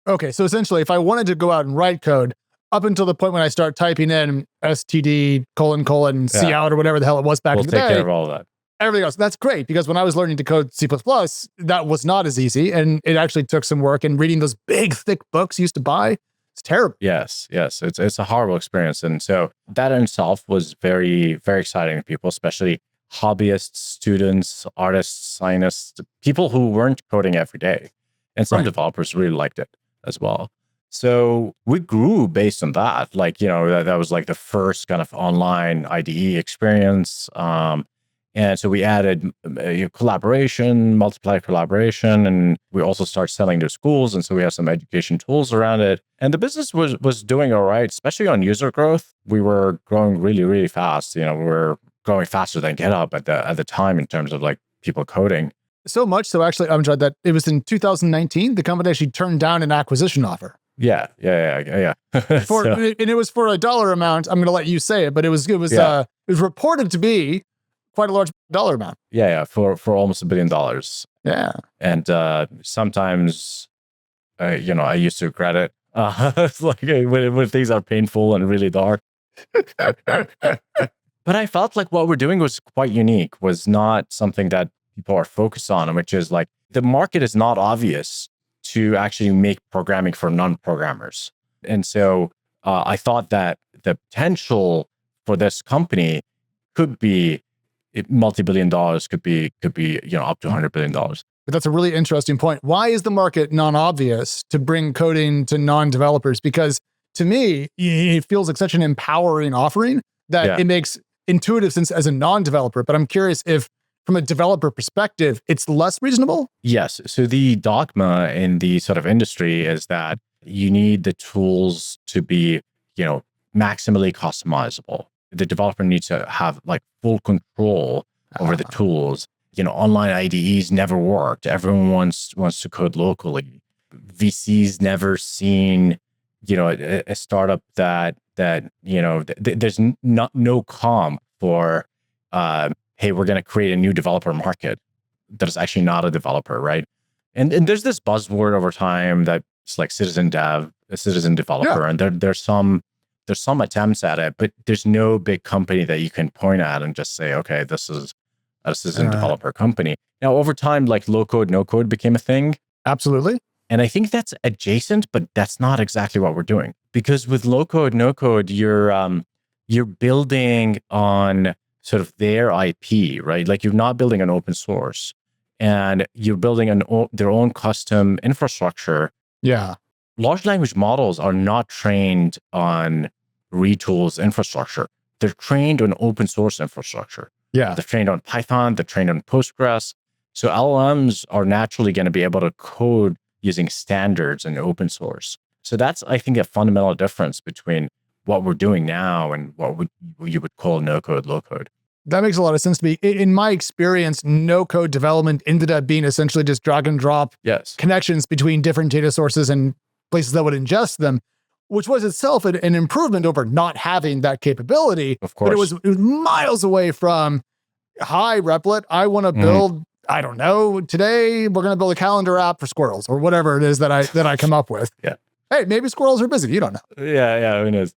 Okay, so essentially, if I wanted to go out and write code, up until the point when I start typing in std : C out or whatever the hell it was back in the day, we'll take care of all of that. Everything else. That's great, because when I was learning to code C++, that was not as easy, and it actually took some work, and reading those big, thick books you used to buy, it's terrible. Yes. It's a horrible experience. And so that in itself was very, very exciting to people, especially hobbyists, students, artists, scientists, people who weren't coding every day. And some developers really liked it as well. So we grew based on that. Like, that was like the first kind of online IDE experience. And so we added collaboration, multiply collaboration, and we also started selling to schools. And so we have some education tools around it. And the business was doing all right, especially on user growth. We were growing really, really fast. We were growing faster than GitHub at the time in terms of like people coding. So much so, actually, I'm sure that it was in 2019, the company actually turned down an acquisition offer. Yeah. And it was for a dollar amount. I'm going to let you say it, but it was reported to be quite a large dollar amount. Yeah, for almost $1 billion. Yeah. And sometimes, I used to regret it. It's like when things are painful and really dark. But I felt like what we're doing was quite unique, was not something that people are focused on, which is like the market is not obvious to actually make programming for non-programmers. And so I thought that the potential for this company could be multi-billion dollars, could be up to $100 billion. But that's a really interesting point. Why is the market non-obvious to bring coding to non-developers? Because to me, it feels like such an empowering offering that it makes intuitive sense as a non-developer. But I'm curious if, from a developer perspective, it's less reasonable? Yes. So the dogma in the sort of industry is that you need the tools to be, maximally customizable. The developer needs to have like full control over the tools. Online IDEs never worked. Everyone wants to code locally. VCs never seen, a startup that there's no comp for, hey, we're going to create a new developer market that is actually not a developer, right? And there's this buzzword over time that's like citizen dev, a citizen developer, and there's some attempts at it, but there's no big company that you can point at and just say, okay, this is a citizen developer company. Now, over time, like low code, no code became a thing. Absolutely. And I think that's adjacent, but that's not exactly what we're doing. Because with low code, no code, you're building on sort of their IP, right? Like you're not building an open source, and you're building their own custom infrastructure. Yeah. Large language models are not trained on Retool's infrastructure. They're trained on open source infrastructure. Yeah. They're trained on Python, they're trained on Postgres. So LLMs are naturally going to be able to code using standards and open source. So that's, I think, a fundamental difference between what we're doing now and what you would call no code, low code. That makes a lot of sense to me. In my experience, no code development ended up being essentially just drag and drop connections between different data sources and places that would ingest them, which was itself an improvement over not having that capability. Of course. But it was miles away from, hi, Replit, I want to build, I don't know, today we're going to build a calendar app for squirrels or whatever it is that I come up with. Yeah. Hey, maybe squirrels are busy. You don't know. Yeah, who knows?